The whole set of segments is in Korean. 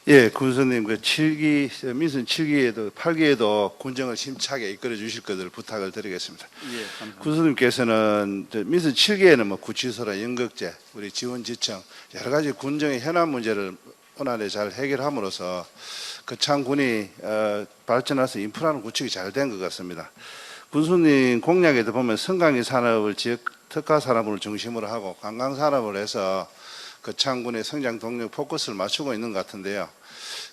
예, 군수님 그 7기 민선 7기에도 8기에도 군정을 힘차게 이끌어 주실 것을 부탁을 드리겠습니다. 예, 감사합니다. 군수님께서는 민선 7기에는 뭐 구치소라 연극제, 우리 지원지청 여러 가지 군정의 현안 문제를 원활히 잘 해결함으로써 거창군이 발전해서 인프라는 구축이 잘 된 것 같습니다. 군수님 공약에도 보면 성강기 산업을 지역 특화 산업을 중심으로 하고 관광 산업을 해서 거창군의 성장 동력 포커스를 맞추고 있는 것 같은데요.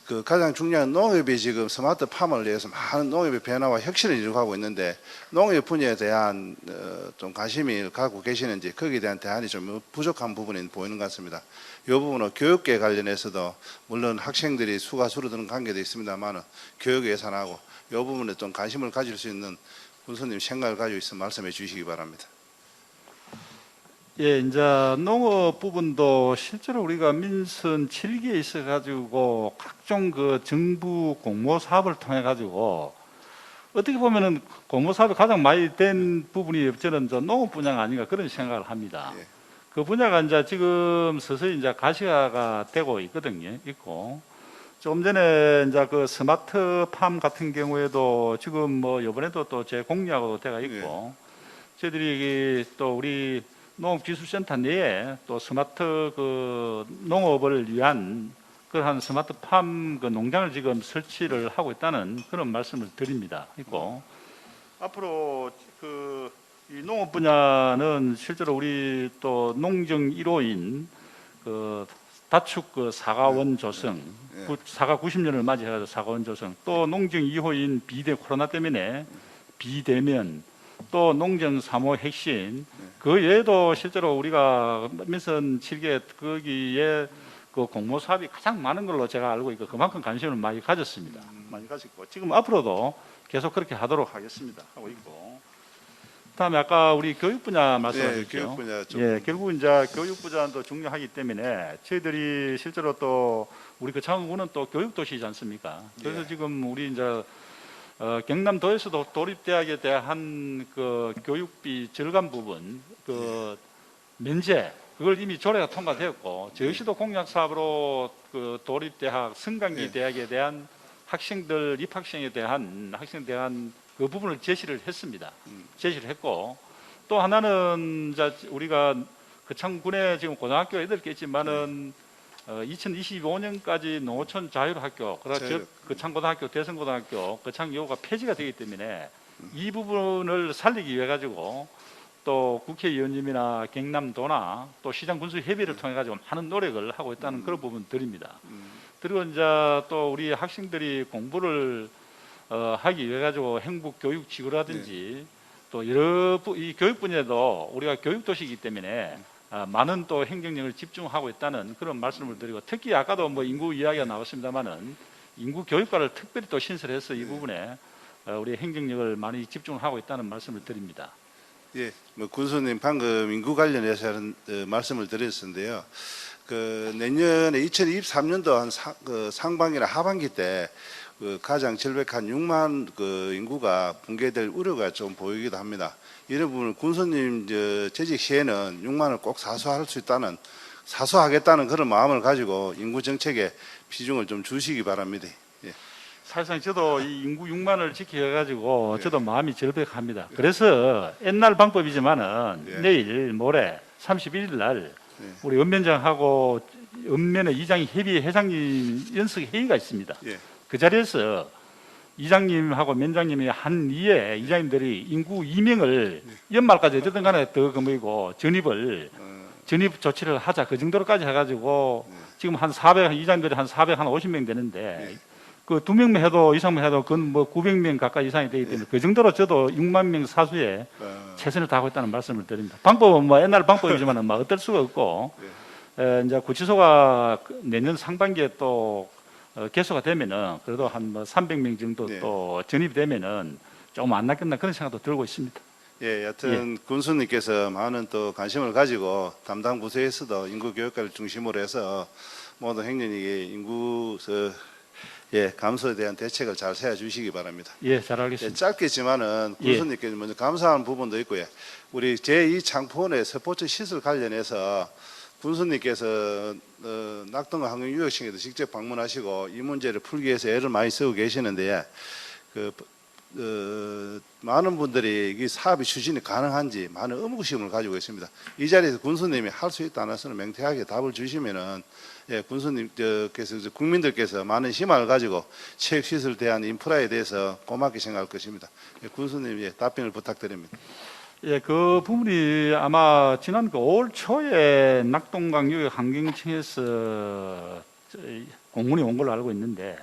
그 가장 중요한 농업이 지금 스마트팜을 위해서 많은 농업의 변화와 혁신을 이루고 있는데 농업 분야에 대한 좀 관심을 갖고 계시는지 거기에 대한 대안이 좀 부족한 부분이 보이는 것 같습니다. 이 부분은 교육계 관련해서도 물론 학생들이 수가 줄어드는 관계도 있습니다만 교육 예산하고 이 부분에 좀 관심을 가질 수 있는 군수님 생각을 가지고 있으면 말씀해 주시기 바랍니다. 예, 이제 농업 부분도 실제로 우리가 민선 7기에 있어 가지고 각종 그 정부 공모 사업을 통해 가지고 어떻게 보면은 공모 사업이 가장 많이 된 부분이 저는 농업 분야가 아닌가 그런 생각을 합니다. 예. 그 분야가 이제 지금 서서히 이제 가시화가 되고 있거든요. 있고 조금 전에 이제 그 스마트팜 같은 경우에도 지금 뭐 이번에도 또 제 공약으로 돼가 있고 저희들이 또 우리 농업기술센터 내에 또 스마트 그 농업을 위한 그러한 스마트팜 그 농장을 지금 설치를 하고 있다는 그런 말씀을 드립니다. 있고 앞으로 그 이 농업 분야는 실제로 우리 또 농정 1호인 그 다축 그 사과원 조성, 사과 90년을 맞이해서 사과원 조성, 또 농정 2호인 비대 코로나 때문에 비대면, 또 농정 3호 핵심, 그 외에도 실제로 우리가 민선 7개 거기에 그 공모 사업이 가장 많은 걸로 제가 알고 있고 그만큼 관심을 많이 가졌습니다. 많이 가졌고 지금 앞으로도 계속 그렇게 하도록 하겠습니다. 하고 있고. 그다음에 아까 우리 교육 분야 말씀하셨죠. 교육 분야 좀. 예, 결국 이제 교육 분야도 중요하기 때문에 저희들이 실제로 또 우리 그 창원구는 또 교육 도시지 않습니까? 그래서 지금 우리 이제 경남도에서도 도립대학에 대한 그 교육비 절감 부분 그 면제 그걸 이미 조례가 통과되었고 저희시도 공약 사업으로 그 도립대학 성강기 대학에 대한 학생들 입학생에 대한 그 부분을 제시를 했습니다. 제시를 했고 또 하나는 이제 우리가 거창군에 지금 고등학교 8개 있지만은 2025년까지 농어촌 자율학교, 그래서 거창고등학교, 대성고등학교, 거창여고가 폐지가 되기 때문에 이 부분을 살리기 위해 가지고 또 국회의원님이나 경남도나 또 시장군수협의를 통해 가지고 많은 노력을 하고 있다는 그런 부분들입니다. 그리고 이제 또 우리 학생들이 공부를 하기 위해 가지고 행복교육지구라든지 또 여러 이 교육 분야도 우리가 교육도시이기 때문에 많은 또 행정력을 집중하고 있다는 그런 말씀을 드리고 특히 아까도 뭐 인구 이야기가 나왔습니다만은 인구 교육과를 특별히 또 신설해서 이 부분에 우리 행정력을 많이 집중하고 있다는 말씀을 드립니다. 예, 뭐 군수님 방금 인구 관련해서 말씀을 드렸는데요. 그 내년에 2023년도 한 상반기나 하반기 때 그 가장 절벽한 6만 그 인구가 붕괴될 우려가 좀 보이기도 합니다. 이런 부분을 군수님 재직 시에는 6만을 꼭 사수하겠다는 그런 마음을 가지고 인구 정책에 비중을 좀 주시기 바랍니다. 예. 사실상 저도 이 인구 6만을 지켜가지고 저도 마음이 절벽합니다. 그래서 옛날 방법이지만은 내일 모레 31일 날 우리 읍면장하고 읍면의 이장이 협의 회장님 연석 회의가 있습니다. 그 자리에서 이장님하고 면장님이 한 이에 이장님들이 인구 2명을 연말까지 어쨌든 간에 더 그뭐이고 전입 조치를 하자 그 정도로까지 해가지고 지금 한 400, 이장님들이 한 450명 되는데 그 2명만 해도 이상만 해도 그건 뭐 900명 가까이 이상이 되기 때문에 그 정도로 저도 6만 명 사수에 최선을 다하고 있다는 말씀을 드립니다. 방법은 뭐 옛날 방법이지만 뭐 어떨 수가 없고 이제 구치소가 내년 상반기에 또 개소가 되면은 그래도 한 뭐 300명 정도 또 전입이 되면은 조금 안 낫겠나 그런 생각도 들고 있습니다. 예, 여튼 군수님께서 많은 또 관심을 가지고 담당 부서에서도 인구 교육과를 중심으로 해서 모든 행정이 인구 감소에 대한 대책을 잘 세워주시기 바랍니다. 예, 잘 알겠습니다. 짧겠지만은 군수님께 먼저 감사한 부분도 있고요. 우리 제2 창포원의 스포츠 시설 관련해서 군수님께서 낙동강 환경유역청에도 직접 방문하시고 이 문제를 풀기 위해서 애를 많이 쓰고 계시는데 많은 분들이 이 사업이 추진이 가능한지 많은 의무심을 가지고 있습니다. 이 자리에서 군수님이 할 수 있다 안 할 수는 맹태하게 답을 주시면은 군수님께서 국민들께서 많은 희망을 가지고 체육시설에 대한 인프라에 대해서 고맙게 생각할 것입니다. 군수님 답변을 부탁드립니다. 예, 그 부분이 아마 지난 5월 초에 낙동강 유역 환경청에서 공문이 온 걸로 알고 있는데,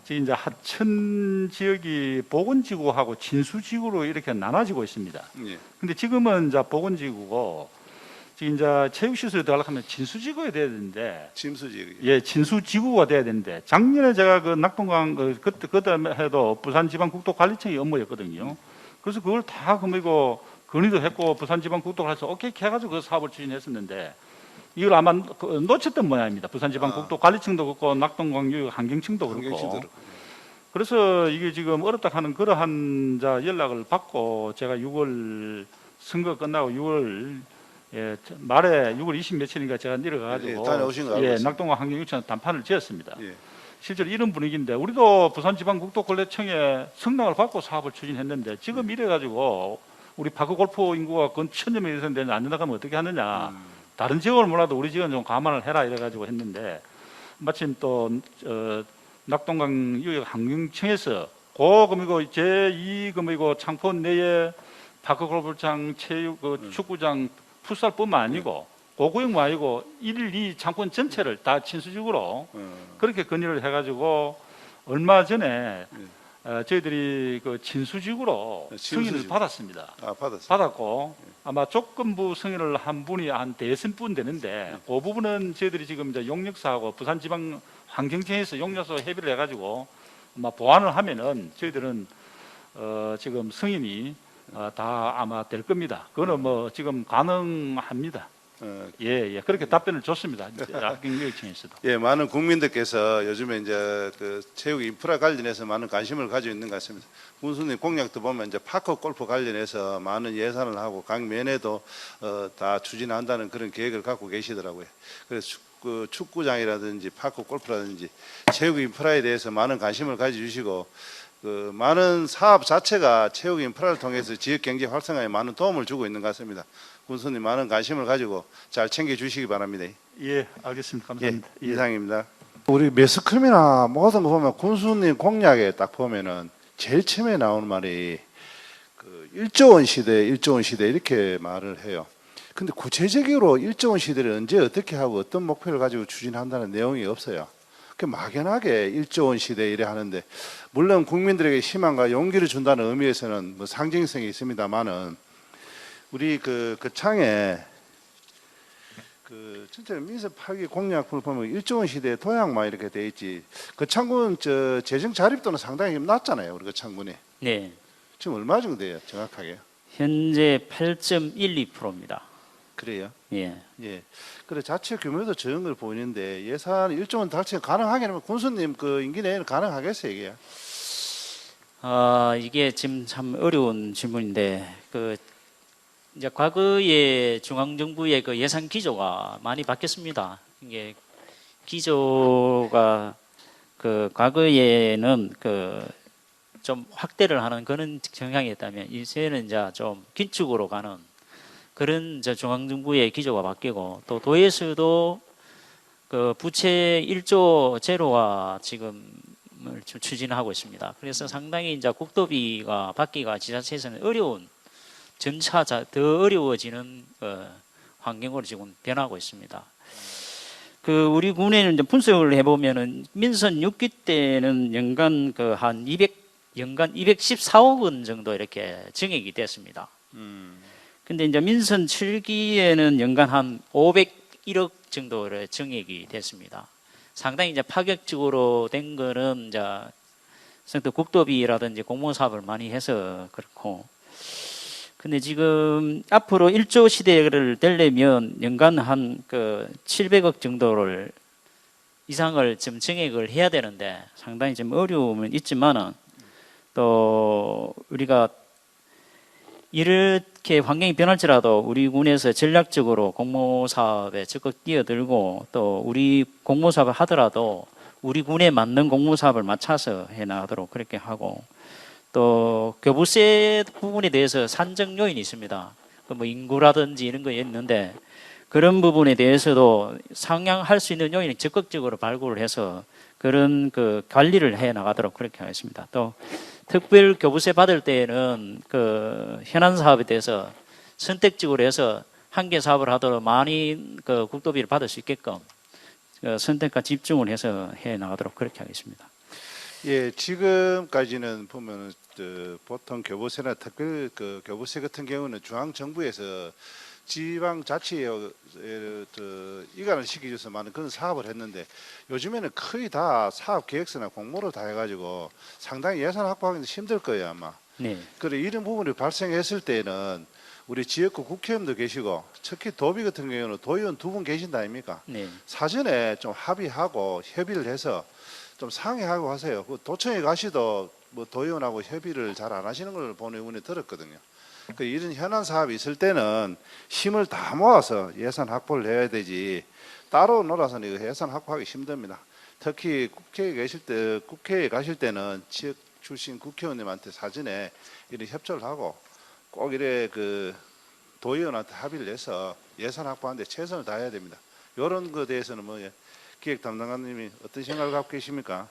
지금 이제 하천 지역이 보건지구하고 진수지구로 이렇게 나눠지고 있습니다. 예. 근데 지금은 이제 보건지구고, 지금 이제 체육시설에 들어가려면 진수지구에 돼야 되는데, 침수지. 예, 진수지구가 돼야 되는데, 작년에 제가 그 낙동강, 그때 해도 부산지방국도관리청이 업무였거든요. 그래서 그걸 다 그리고 건의도 했고, 부산지방국도가 해서 오케이 해가지고 그 사업을 추진했었는데, 이걸 아마 놓쳤던 모양입니다. 부산지방국도관리청도 그렇고, 낙동강유역 환경청도 그렇고. 환경시설을. 그래서 이게 지금 어렵다 하는 그러한 연락을 받고, 제가 6월 선거 끝나고 6월 말에 6월 20 며칠인가 제가 내려가가지고 다녀오신 거 알고 있습니다. 낙동강 환경유치원 단판을 지었습니다. 예. 실제로 이런 분위기인데 우리도 부산지방국도관리청에 승낙을 받고 사업을 추진했는데 지금 이래가지고 우리 파크 골프 인구가 건 1000여 명 이상 되는데 안 된다고 하면 어떻게 하느냐. 다른 지역을 몰라도 우리 지역은 좀 감안을 해라 이래가지고 했는데 마침 또 낙동강 유역 환경청에서 고금이고 제2금이고 창포 내에 파크 골프장, 체육, 축구장, 풋살뿐만 아니고 고구역만 아니고 1, 2 창포 전체를 다 친수지구로 그렇게 건의를 해가지고 얼마 전에 저희들이 그 친수지구로 승인을 받았습니다. 받았고 아마 조건부 승인을 한 분이 한 대여섯 분 되는데 그 부분은 저희들이 지금 이제 용역사하고 부산지방 환경청에서 용역사 협의를 해가지고 아마 보완을 하면은 저희들은 지금 승인이 다 아마 될 겁니다. 그거는 뭐 지금 가능합니다. 예, 그렇게 답변을 줬습니다. 환경유역청에서도. 예, 많은 국민들께서 요즘에 이제 그 체육 인프라 관련해서 많은 관심을 가지고 있는 것 같습니다. 군수님 공약도 보면 이제 파크 골프 관련해서 많은 예산을 하고 각 면에도 다 추진한다는 그런 계획을 갖고 계시더라고요. 그래서 그 축구장이라든지 파크 골프라든지 체육 인프라에 대해서 많은 관심을 가져주시고 그 많은 사업 자체가 체육 인프라를 통해서 지역 경제 활성화에 많은 도움을 주고 있는 것 같습니다. 군수님 많은 관심을 가지고 잘 챙겨주시기 바랍니다. 예, 알겠습니다. 감사합니다. 예, 이상입니다. 우리 매스컴이나 모든 거 보면 군수님 공약에 딱 보면은 제일 처음에 나오는 말이 그 1조 원 시대, 1조 원 시대 이렇게 말을 해요. 근데 구체적으로 1조 원 시대를 언제 어떻게 하고 어떤 목표를 가지고 추진한다는 내용이 없어요. 그 막연하게 1조 원 시대 이래 하는데 물론 국민들에게 희망과 용기를 준다는 의미에서는 뭐 상징성이 있습니다만은 우리 그 창에 그 진짜 민서 8기 공약을 보면 1조 원 시대 도약만 이렇게 돼 있지. 그 창군 저 재정 자립도는 상당히 낮잖아요. 우리 그 창군이. 네. 지금 얼마 정도 돼요? 정확하게. 현재 8.12%입니다. 그래요? 예. 예. 그래 자체 규모도 적은 걸 보이는데 예산 1조 원 달성 가능하겠냐면 군수님 그 임기 내에는 가능하겠어요, 이게? 이게 지금 참 어려운 질문인데 이제 과거에 중앙정부의 그 예산 기조가 많이 바뀌었습니다. 이게 기조가 그 과거에는 좀 확대를 하는 그런 경향이었다면 이제는 이제 좀 긴축으로 가는 그런 중앙정부의 기조가 바뀌고 또 도에서도 그 부채 1조 제로화 지금을 추진하고 있습니다. 그래서 상당히 이제 국도비가 받기가 지자체에서는 어려운 점차 더 어려워지는 환경으로 지금 변하고 있습니다. 우리 군에는 이제 분석을 해보면은 민선 6기 때는 연간 연간 214억 원 정도 이렇게 증액이 됐습니다. 근데 이제 민선 7기에는 연간 한 501억 정도의 증액이 됐습니다. 상당히 이제 파격적으로 된 거는 이제 국도비라든지 공무원 사업을 많이 해서 그렇고. 근데 지금 앞으로 1조 시대를 되려면 연간 한 700억 정도를 이상을 좀 증액을 해야 되는데 상당히 좀 어려움은 있지만은 또 우리가 이렇게 이렇게 환경이 변할지라도 우리 군에서 전략적으로 공모 사업에 적극 뛰어들고 또 우리 공모 사업을 하더라도 우리 군에 맞는 공모 사업을 맞춰서 해 나가도록 그렇게 하고 또 교부세 부분에 대해서 산정 요인이 있습니다. 뭐 인구라든지 이런 거 있는데 그런 부분에 대해서도 상향할 수 있는 요인을 적극적으로 발굴을 해서 그런 그 관리를 해 나가도록 그렇게 하겠습니다. 또 특별 교부세 받을 때에는 그 현안 사업에 대해서 선택적으로 해서 한 개 사업을 하도록 많이 그 국도비를 받을 수 있게끔 그 선택과 집중을 해서 해 나가도록 그렇게 하겠습니다. 예, 지금까지는 보면 보통 교부세나 특별 그 교부세 같은 경우는 중앙 정부에서 지방 자치에 이관을 시켜줘서 많은 그런 사업을 했는데 요즘에는 거의 다 사업 계획서나 공모를 다 해가지고 상당히 예산 확보하기도 힘들 거예요 아마. 네. 그래 이런 부분이 발생했을 때는 우리 지역구 국회의원도 계시고 특히 도비 같은 경우는 도의원 2분 계신다 아닙니까? 네. 사전에 좀 합의하고 협의를 해서 좀 상의하고 하세요. 그 도청에 가시도 뭐 도의원하고 협의를 잘 안 하시는 걸 보는 의원이 들었거든요. 그 이런 현안 사업이 있을 때는 힘을 다 모아서 예산 확보를 해야 되지 따로 놀아서는 이거 예산 확보하기 힘듭니다. 특히 국회에 가실 때는 지역 출신 국회의원님한테 사전에 이런 협조를 하고 꼭 이래 그 도의원한테 합의를 해서 예산 확보하는데 최선을 다해야 됩니다. 이런 거에 대해서는 뭐 기획 담당관님이 어떤 생각을 갖고 계십니까?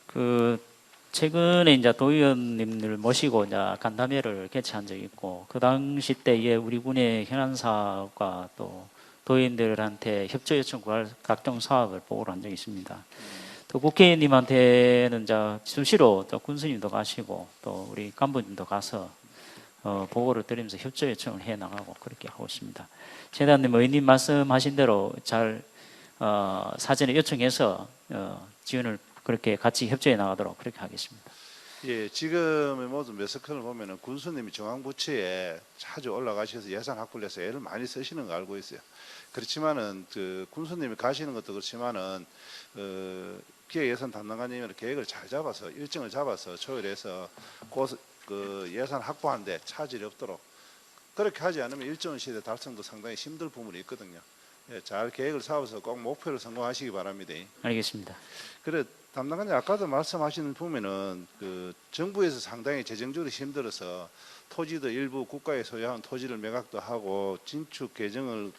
그 최근에 이제 도의원님들 모시고 이제 간담회를 개최한 적이 있고 그 당시 때에 우리 군의 현안 사업과 또 도의원들한테 협조 요청 구할 각종 사업을 보고를 한 적이 있습니다. 또 국회의원님한테는 이제 수시로 또 군수님도 가시고 또 우리 간부님도 가서 보고를 드리면서 협조 요청을 해 나가고 그렇게 하고 있습니다. 최대한님 의원님 말씀하신 대로 잘 사전에 요청해서 지원을 그렇게 같이 협조해 나가도록 그렇게 하겠습니다. 예, 지금의 모든 매스컴을 보면은 군수님이 중앙부처에 자주 올라가셔서 예산 확보를 해서 애를 많이 쓰시는 거 알고 있어요. 그렇지만은 그 군수님이 가시는 것도 그렇지만은 기획예산 담당관님은 계획을 잘 잡아서 일정을 잡아서 조율해서 그 예산 확보하는데 차질이 없도록 그렇게 하지 않으면 일정 시대 달성도 상당히 힘들 부분이 있거든요. 예, 잘 계획을 세워서 꼭 목표를 성공하시기 바랍니다. 알겠습니다. 그래 담당관님 아까도 말씀하시는 보면은 그 정부에서 상당히 재정적으로 힘들어서 토지도 일부 국가에 소유한 토지를 매각도 하고 진축 재정을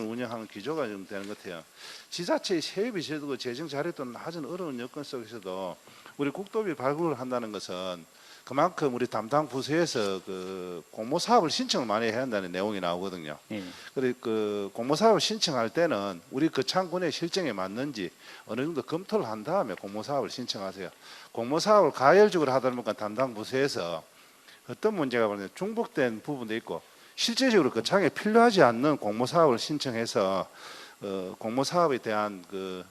운영하는 기조가 좀 되는 것 같아요. 지자체의 세입이 적고 재정 자료도 낮은 어려운 여건 속에서도 우리 국도비 발굴을 한다는 것은 그만큼 우리 담당 부서에서 그 공모 사업을 신청을 많이 해야 한다는 내용이 나오거든요. 그래 그 공모 사업을 신청할 때는 우리 거창군의 실정에 맞는지 어느 정도 검토를 한 다음에 공모 사업을 신청하세요. 공모 사업을 가열적으로 하다 보니까 담당 부서에서 어떤 문제가 벌어지면 중복된 부분도 있고 실제적으로 거창에 필요하지 않는 공모 사업을 신청해서 공모 사업에 대한 그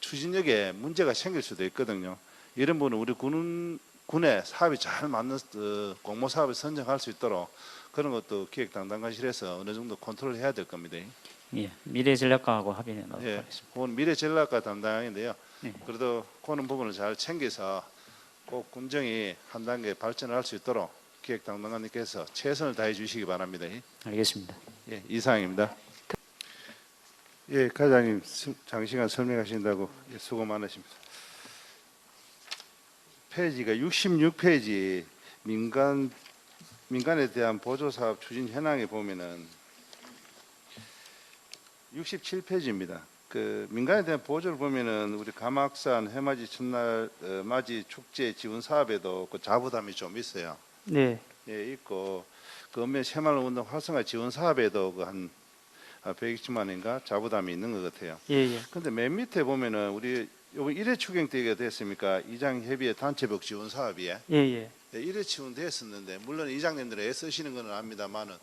추진력에 문제가 생길 수도 있거든요. 이런 부분은 우리 군의 사업이 잘 맞는 공모 사업을 선정할 수 있도록 그런 것도 기획 담당관실에서 어느 정도 컨트롤 해야 될 겁니다. 예, 미래전략과하고 합의해 나가도록 예, 하겠습니다. 그건 미래전략과 담당인데요. 네. 그래도 그런 부분을 잘 챙겨서 꼭 군정이 한 단계 발전을 할 수 있도록 기획 담당관님께서 최선을 다해 주시기 바랍니다. 알겠습니다. 예, 이상입니다. 예, 과장님 장시간 설명하신다고 수고 많으십니다. 페이지가 66페이지 민간에 대한 보조사업 추진 현황에 보면은 67페이지입니다. 그 민간에 대한 보조를 보면은 우리 가막산 해맞이 첫날 맞이 축제 지원 사업에도 그 자부담이 좀 있어요. 네. 예, 있고 그 엄면 새마을 운동 활성화 지원 사업에도 그 한 120만 원인가 자부담이 있는 것 같아요. 예. 근데 맨 밑에 보면은 우리 요번 1회 추경 때가 됐습니까? 이장 협의회 단체복 지원 사업이에 예. 1회 지원됐었는데 물론 이장님들 애쓰시는 건 압니다만은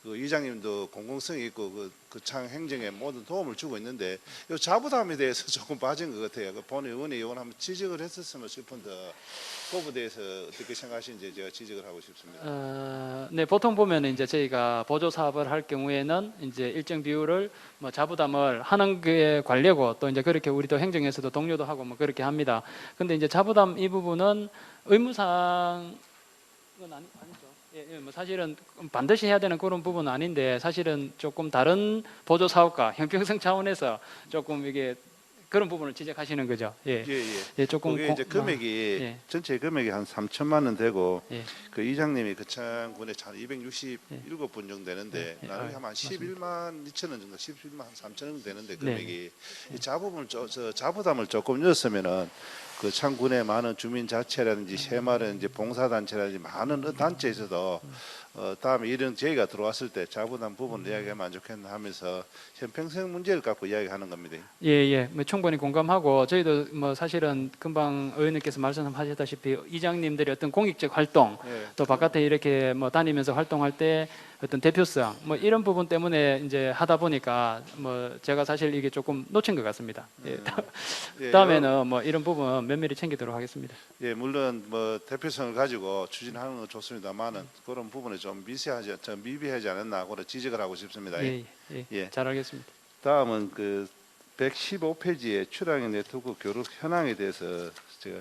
그 이장님도 공공성이 있고 그창 행정에 모든 도움을 주고 있는데 이 자부담에 대해서 조금 빠진 것 같아요. 그 본 의원이 이건 한번 지적을 했었으면 싶은데 그 부분에 대해서 어떻게 생각하시는지 제가 지적을 하고 싶습니다. 네, 보통 보면 이제 저희가 보조 사업을 할 경우에는 이제 일정 비율을 뭐 자부담을 하는 게 관례고 또 이제 그렇게 우리도 행정에서도 독려도 하고 뭐 그렇게 합니다. 근데 이제 자부담 이 부분은 의무상 그건 아니죠. 예, 뭐 사실은 반드시 해야 되는 그런 부분은 아닌데 사실은 조금 다른 보조 사업과 형평성 차원에서 조금 이게 그런 부분을 지적하시는 거죠. 예, 예, 예. 예 조금 그게 이제 금액이 예. 전체 금액이 한 3천만 원 되고 예. 그 이장님이 거창군에 한 267분 정도 되는데 예. 나중에 한 맞습니다. 11만 2천 원 정도, 11만 한 3천 원 정도 되는데 네. 금액이 이 자부담을 조금 넣었으면은 그 창군의 많은 주민 자체라든지 새마을이라든지 봉사단체라든지 많은 단체에서도 다음에 이런 제의가 들어왔을 때 자부담 부분을 이야기하면 안 좋겠나 하면서 형평성 문제를 갖고 이야기하는 겁니다. 예, 예. 뭐 충분히 공감하고 저희도 뭐 사실은 금방 의원님께서 말씀하셨다시피 이장님들의 어떤 공익적 활동 예. 또 바깥에 이렇게 뭐 다니면서 활동할 때 어떤 대표성 뭐 이런 부분 때문에 이제 하다 보니까 뭐 제가 사실 이게 조금 놓친 것 같습니다. 예. 예, 다음에는 뭐 이런 부분 면밀히 챙기도록 하겠습니다. 예, 물론 뭐 대표성을 가지고 추진하는 건 좋습니다만은 그런 부분에 좀 미비하지 않았나 그런 지적을 하고 싶습니다. 예, 예. 예. 잘 알겠습니다. 다음은 그 115페이지의 출항의 네트워크 교육 현황에 대해서 제가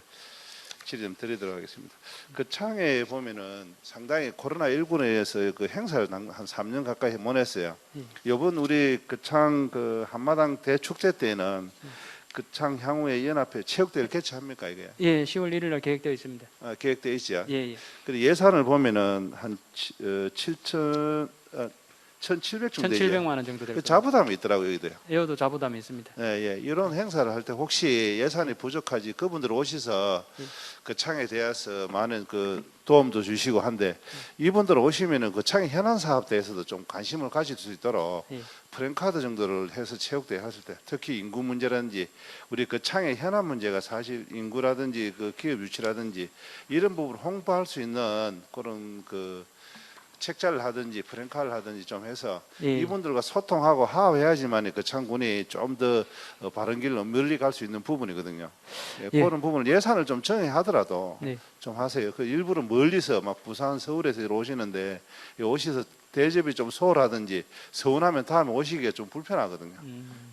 질의 좀 드리도록 하겠습니다. 그 창에 보면은 상당히 코로나19로 인해서 그 행사를 한 3년 가까이 못 했어요. 이번 우리 그 창 그 한마당 대축제 때는 그 창 향후에 연합회 체육대회를 개최합니까 이게? 예, 10월 1일 날 계획되어 있습니다. 계획되어 있죠. 예, 예. 근데 예산을 보면은 한 1,700 정도 되죠. 1,700만 원 정도 될 그 겁니다. 자부담이 있더라고요, 여기도요. 에어도 자부담이 있습니다. 예, 예. 이런 행사를 할 때 혹시 예산이 부족하지 그분들 오셔서 그 창에 대해서 많은 그 도움도 주시고 한데 이분들 오시면은 그 창의 현안 사업 대해서도 좀 관심을 가질 수 있도록 예. 프랜카드 정도를 해서 체육대회 하실 때 특히 인구 문제라든지 우리 그 창의 현안 문제가 사실 인구라든지 그 기업 유치라든지 이런 부분을 홍보할 수 있는 그런 그 책자를 하든지 프랭카를 하든지 좀 해서 예. 이분들과 소통하고 화합해야지만 그 창군이 좀 더 바른 길로 멀리 갈 수 있는 부분이거든요. 예, 예. 그런 부분을 예산을 좀 정해하더라도 네. 좀 하세요. 그 일부러 멀리서 막 부산, 서울에서 오시는데 오셔서 대접이 좀 소홀하든지 서운하면 다음에 오시기가 좀 불편하거든요.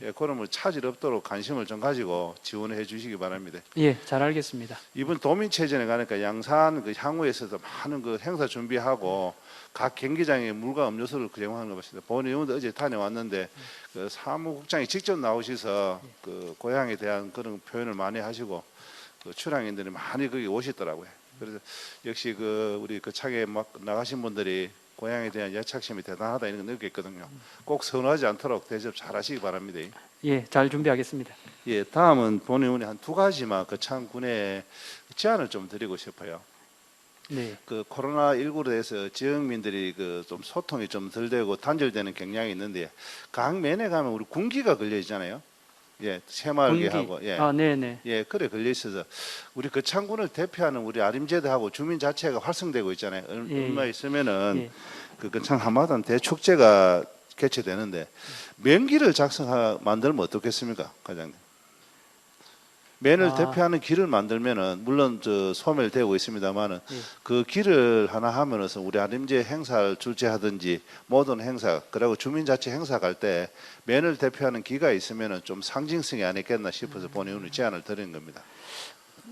예, 그런 걸 차질 없도록 관심을 좀 가지고 지원해 주시기 바랍니다. 예, 잘 알겠습니다. 이번 도민체전에 가니까 양산 그 향후에서도 많은 그 행사 준비하고 각 경기장에 물과 음료수를 제공하는 것 같습니다. 본 의원도 어제 다녀왔는데 그 사무국장이 직접 나오셔서 그 고향에 대한 그런 표현을 많이 하시고 그 출항인들이 많이 거기 오시더라고요. 그래서 역시 그 우리 그 창에 막 나가신 분들이 고향에 대한 애착심이 대단하다 이런 거 느꼈거든요. 꼭 서운하지 않도록 대접 잘 하시기 바랍니다. 예, 잘 준비하겠습니다. 예, 다음은 본 의원이 한 두 가지만 그 창군에 제안을 좀 드리고 싶어요. 네. 그 코로나19로 해서 지역민들이 그 좀 소통이 좀 덜 되고 단절되는 경향이 있는데 각 면에 가면 우리 군기가 걸려 있잖아요. 예, 새마을계하고 예. 아, 네, 네. 예, 그래 걸려 있어서 우리 그 창군을 대표하는 우리 아림제도하고 주민 자체가 활성되고 있잖아요. 예, 얼마 있으면은 예. 그 근창 한마당 대축제가 개최되는데 명기를 만들면 어떻겠습니까, 과장님? 맨을 대표하는 길을 만들면은 물론 저 소멸되고 있습니다만은 예. 그 길을 하나 하면서 우리 아림제 행사를 주최하든지 모든 행사 그리고 주민자치 행사 갈 때 맨을 대표하는 기가 있으면은 좀 상징성이 아니겠나 싶어서 본의원이 제안을 드린 겁니다.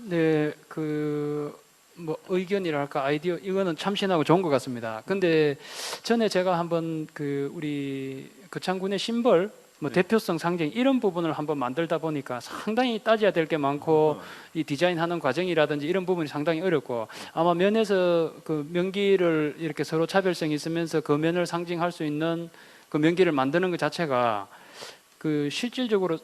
네, 그 뭐 의견이랄까 아이디어 이거는 참신하고 좋은 것 같습니다. 근데 전에 제가 한번 그 우리 거창군의 심벌 뭐 네. 대표성 상징 이런 부분을 한번 만들다 보니까 상당히 따져야 될 게 많고 이 디자인하는 과정이라든지 이런 부분이 상당히 어렵고 아마 면에서 그 명기를 이렇게 서로 차별성이 있으면서 그 면을 상징할 수 있는 그 명기를 만드는 것 자체가 그 실질적으로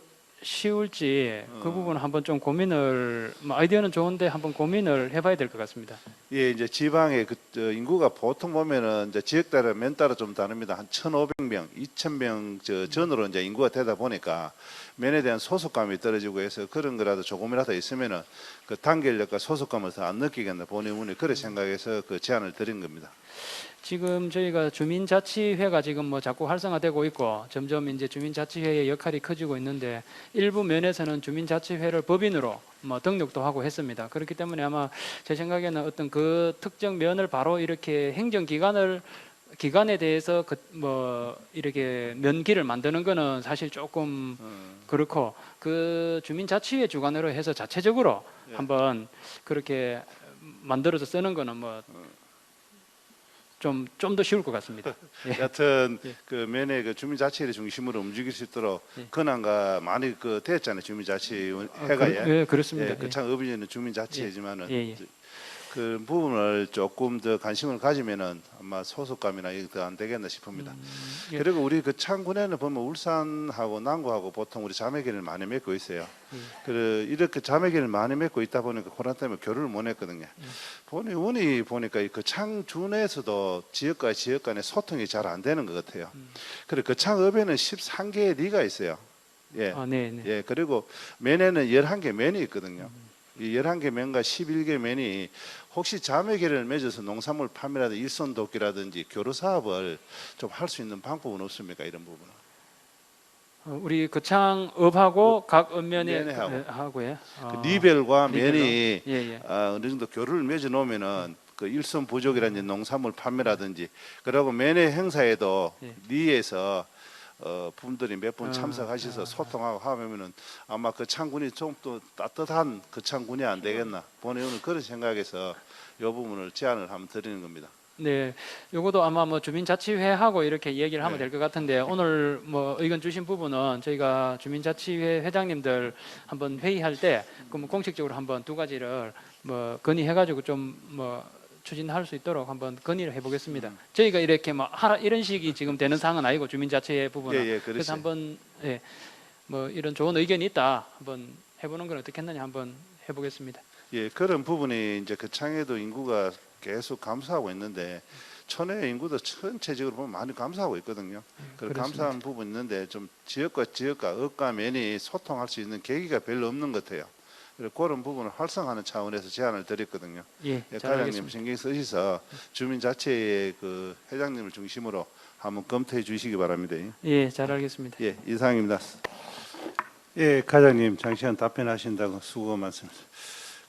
쉬울지 그 부분을 한번 좀 고민을 뭐 아이디어는 좋은데 한번 고민을 해봐야 될 것 같습니다. 예, 이제 지방의 저 인구가 보통 보면은 이제 지역 따라 면 따라 좀 다릅니다. 한 1,500명, 2,000명 저 전으로 이제 인구가 되다 보니까 면에 대한 소속감이 떨어지고 해서 그런 거라도 조금이라도 있으면은 그 단결력과 소속감을 더 안 느끼겠나 본의원이 그래 생각해서 그 제안을 드린 겁니다. 지금 저희가 주민자치회가 지금 뭐 자꾸 활성화되고 있고 점점 이제 주민자치회의 역할이 커지고 있는데 일부 면에서는 주민자치회를 법인으로 뭐 등록도 하고 했습니다. 그렇기 때문에 아마 제 생각에는 어떤 그 특정 면을 바로 이렇게 기관에 대해서 그 뭐 이렇게 면기를 만드는 거는 사실 조금 그렇고 그 주민자치회 주관으로 해서 자체적으로 예. 한번 그렇게 만들어서 쓰는 거는 뭐 좀 더 쉬울 것 같습니다. 예. 여하튼 예. 그 면에 그 주민자치를 중심으로 움직일 수 있도록 예. 근황과 많이 그 됐잖아요. 주민자치회가 예, 그렇습니다. 예, 그창 어비제는 주민자치회지만은 예, 예. 그 부분을 조금 더 관심을 가지면은 아마 소속감이나 이게 더 안 되겠나 싶습니다. 예. 그리고 우리 그 창군에는 보면 울산하고 남구하고 보통 우리 자매기를 많이 맺고 있어요. 그 이렇게 자매기를 많이 맺고 있다 보니까 코로나 때문에 교류를 못 했거든요. 보니 운이 보니까 그 창준에서도 지역 간의 소통이 잘 안 되는 것 같아요. 그리고 그 창읍에는 13개의 리가 있어요. 예. 아, 네, 네. 예, 그리고 면에는 11개 면이 있거든요. 이 11개 면과 11개 면이 혹시 자매기를 맺어서 농산물 판매라든지 일손 돕기라든지 교류 사업을 좀 할 수 있는 방법은 없습니까? 이런 부분은. 우리 거창읍하고 각 읍면에 면회하고. 하고요. 그 리별과 리별로? 면이 예, 예. 어느 정도 교류를 맺어 놓으면은 그 일손 부족이라든지 농산물 판매라든지 그리고 면회 행사에도 예. 리에서 분들이 몇 분 아, 참석하셔서 소통하고 하면은 아마 그 창군이 좀 또 따뜻한 그 창군이 안 되겠나. 본의원은 그런 생각에서 이 부분을 제안을 한번 드리는 겁니다. 네, 요것도 아마 뭐 주민자치회하고 이렇게 얘기를 하면 네. 될 것 같은데 오늘 뭐 의견 주신 부분은 저희가 주민자치회 회장님들 한번 회의할 때 그럼 공식적으로 한번 두 가지를 뭐 건의해가지고 좀 뭐 추진할 수 있도록 한번 건의를 해보겠습니다. 저희가 이렇게 뭐 하라 이런 식이 지금 되는 상황은 아니고 주민자치회 부분은 예, 예, 그래서 그렇죠. 한번 예, 뭐 이런 좋은 의견이 있다 한번 해보는 건 어떻겠느냐 한번 해보겠습니다. 예, 그런 부분이 이제 그 창에도 인구가 계속 감소하고 있는데 천혜 인구도 전체적으로 보면 많이 감소하고 있거든요. 그 그렇습니다. 감소한 부분 있는데 좀 지역과 읍과 면이 소통할 수 있는 계기가 별로 없는 것 같아요. 그래서 그런 부분을 활성화하는 차원에서 제안을 드렸거든요. 예, 예, 잘 과장님 알겠습니다. 신경 쓰셔서 주민자치회 그 회장님을 중심으로 한번 검토해 주시기 바랍니다. 예, 잘 알겠습니다. 예, 이상입니다. 예, 과장님 장시간 답변하신다고 수고 많습니다.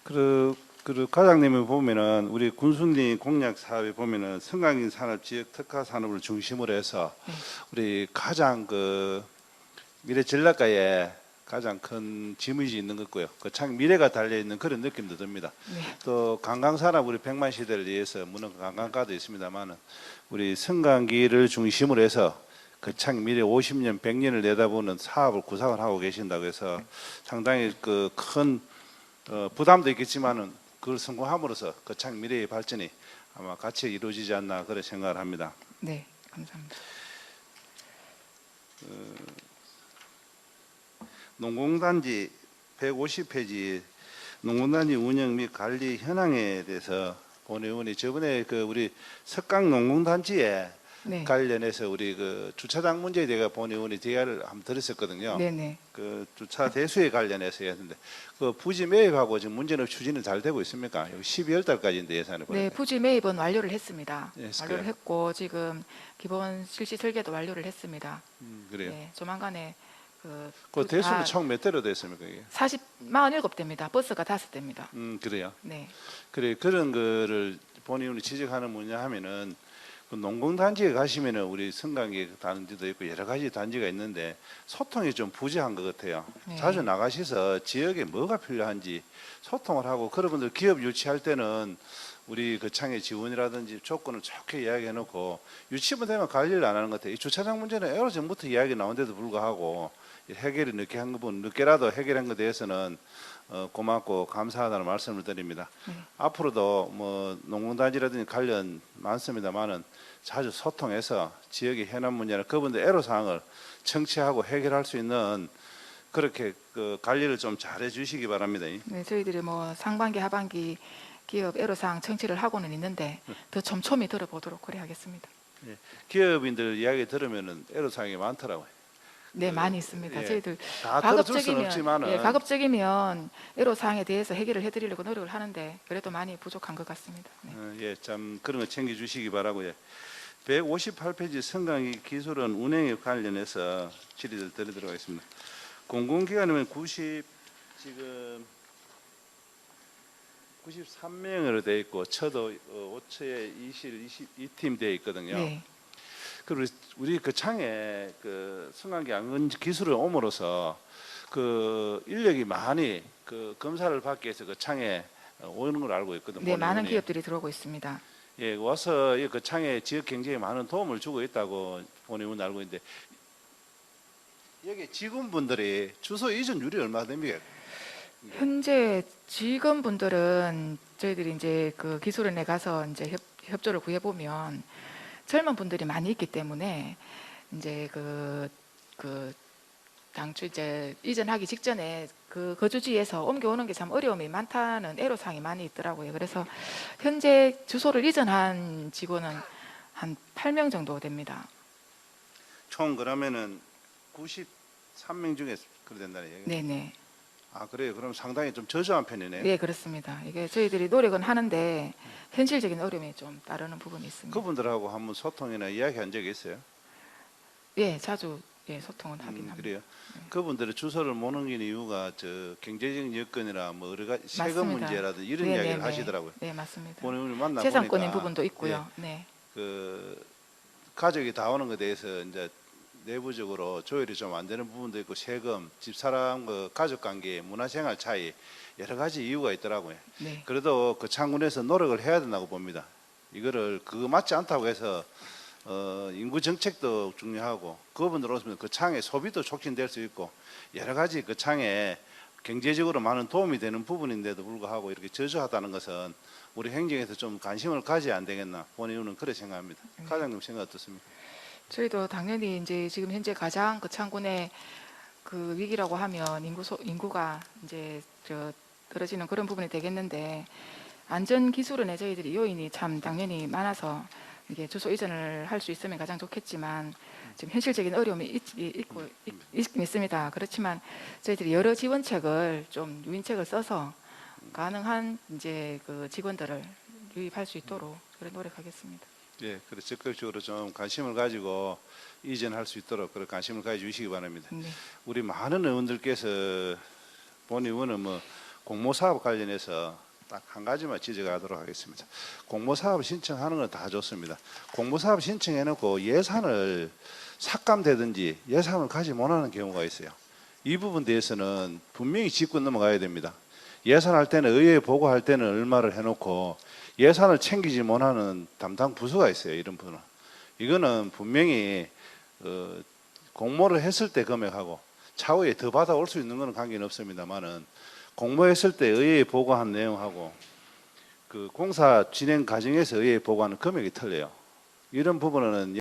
그 과장님을 보면은 우리 군수님 공약 사업에 보면은 성강인 산업 지역 특화 산업을 중심으로 해서 우리 가장 그 미래 전략가에 가장 큰 지문이 있는 것 같고요. 그 참 미래가 달려 있는 그런 느낌도 듭니다. 또 관광 산업 우리 백만 시대를 위해서 물론 관광가도 있습니다만은 우리 성강기를 중심으로 해서 그 참 미래 50년, 100년을 내다보는 사업을 구상을 하고 계신다고 해서 상당히 그 큰 부담도 있겠지만은 그걸 성공함으로써 그 참 미래의 발전이 아마 같이 이루어지지 않나 그런 생각을 합니다. 네, 감사합니다. 농공단지 150페이지 농공단지 운영 및 관리 현황에 대해서 본의원이 저번에 그 우리 석강 농공단지에 네, 관련해서 우리 그 주차장 문제에 대해 본의원이 대화를 한번 들었었거든요. 네, 네. 그 주차 대수에 관련해서 했는데 그 부지 매입하고 지금 문제는 추진이 잘 되고 있습니까? 여기 12월 달까지인데 예산을 네, 보니까. 부지 매입은 완료를 했습니다. 예, 완료를 했고 지금 기본 실시 설계도 완료를 했습니다. 그래요. 네, 조만간에 그 대수는 총 몇 대로 됐습니까 이게? 47대입니다. 버스가 5대입니다. 그래요. 네, 그래 그런 거를 본의원이 지적하는 뭐냐 하면은 그 농공단지에 가시면은 우리 성강기 단지도 있고 여러 가지 단지가 있는데 소통이 좀 부재한 것 같아요. 네. 자주 나가셔서 지역에 뭐가 필요한지 소통을 하고 그런 분들 기업 유치할 때는 우리 그 창의 지원이라든지 조건을 좋게 이야기해놓고 유치만 되면 관리를 안 하는 것 같아요. 이 주차장 문제는 여러 전부터 이야기 나온데도 불구하고 해결이 늦게 한 부분 늦게라도 해결한 것에 대해서는 고맙고 감사하다는 말씀을 드립니다. 네. 앞으로도 뭐 농공단지라든지 관련 많습니다만은 자주 소통해서 지역의 현안 문제나 그분들 애로사항을 청취하고 해결할 수 있는 그렇게 그 관리를 좀 잘해 주시기 바랍니다. 네, 저희들이 뭐 상반기, 하반기 기업 애로사항 청취를 하고는 있는데 더 촘촘히 들어보도록 그래 하겠습니다. 기업인들 이야기 들으면은 애로사항이 많더라고요. 네, 많이 있습니다. 예. 저희들 다 들어줄 수는 없지만은 예, 가급적이면 애로사항에 대해서 해결을 해드리려고 노력을 하는데 그래도 많이 부족한 것 같습니다. 네. 예, 참 그런 거 챙겨주시기 바라고요. 158페이지 성강기 기술원 운행에 관련해서 질의를 드리도록 하겠습니다. 공공기관이면 지금 93명으로 되어 있고 처도 5처에 22팀 되어 있거든요. 네. 그리고 우리 그 창에 그 성강기 안건 기술을 옴으로써 그 인력이 많이 그 검사를 받기 위해서 그 창에 오는 걸 알고 있거든요. 네, 많은 본인이. 기업들이 들어오고 있습니다. 예, 와서 이 거창에 지역 경제에 많은 도움을 주고 있다고 본의원 알고 있는데 여기 직원분들이 주소 이전율이 얼마나 됩니까? 현재 직원분들은 저희들이 이제 그 기술원에 가서 이제 협조를 구해 보면 젊은 분들이 많이 있기 때문에 이제 그 당초 이제 이전하기 직전에 그 거주지에서 옮겨오는 게 참 어려움이 많다는 애로사항이 많이 있더라고요. 그래서 현재 주소를 이전한 직원은 한 8명 정도 됩니다. 총 그러면은 93명 중에 그래 된다는 얘기예요? 네네. 아 그래요. 그럼 상당히 좀 저조한 편이네요. 네, 그렇습니다. 이게 저희들이 노력은 하는데 현실적인 어려움이 좀 따르는 부분이 있습니다. 그분들하고 한번 소통이나 이야기한 적이 있어요? 예, 자주 예, 소통은 하긴 합니다. 그래요. 그분들의 주소를 못 옮긴 이유가 저 경제적인 여건이나 뭐 여러 가지 세금 맞습니다. 문제라든지 이런 네, 이야기를 네, 하시더라고요. 네, 맞습니다. 본인을 만나 재산권인 보니까 부분도 있고요. 네. 그 가족이 다 오는 것에 대해서 이제 내부적으로 조율이 좀 안 되는 부분도 있고 세금, 집사람 그 가족 관계, 문화생활 차이 여러 가지 이유가 있더라고요. 네. 그래도 그 창군에서 노력을 해야 된다고 봅니다. 이거를 그거 맞지 않다고 해서 인구 정책도 중요하고 그분들 오시면 그 창의 소비도 촉진될 수 있고 여러 가지 그 창에 경제적으로 많은 도움이 되는 부분인데도 불구하고 이렇게 저조하다는 것은 우리 행정에서 좀 관심을 가져야 안 되겠나 본인은 그렇게 생각합니다. 과장님 생각 어떻습니까? 저희도 당연히 이제 지금 현재 가장 거창군의 그 위기라고 하면 인구가 이제 떨어지는 그런 부분이 되겠는데 안전 기술은에 저희들이 요인이 참 당연히 많아서 이게 주소 이전을 할 수 있으면 가장 좋겠지만 지금 현실적인 어려움이 있긴 있습니다. 그렇지만 저희들이 여러 지원책을 좀 유인책을 써서 가능한 이제 그 직원들을 유입할 수 있도록 그래 노력하겠습니다. 예, 그래 적극적으로 좀 관심을 가지고 이전할 수 있도록 그런 관심을 가져주시기 바랍니다. 네. 우리 많은 의원들께서 본 의원은 뭐 공모사업 관련해서 딱 한 가지만 지적하도록 하겠습니다. 공모사업 신청하는 건 다 좋습니다. 공모사업 신청해놓고 예산을 삭감되든지 예산을 가지 못하는 경우가 있어요. 이 부분 대해서는 분명히 짚고 넘어가야 됩니다. 예산할 때는 의회에 보고할 때는 얼마를 해놓고 예산을 챙기지 못하는 담당 부서가 있어요. 이런 분은 이거는 분명히 공모를 했을 때 금액하고 차후에 더 받아올 수 있는 것은 관계는 없습니다만은 공모했을 때 의회에 보고한 내용하고 그 공사 진행 과정에서 의회에 보고하는 금액이 틀려요. 이런 부분은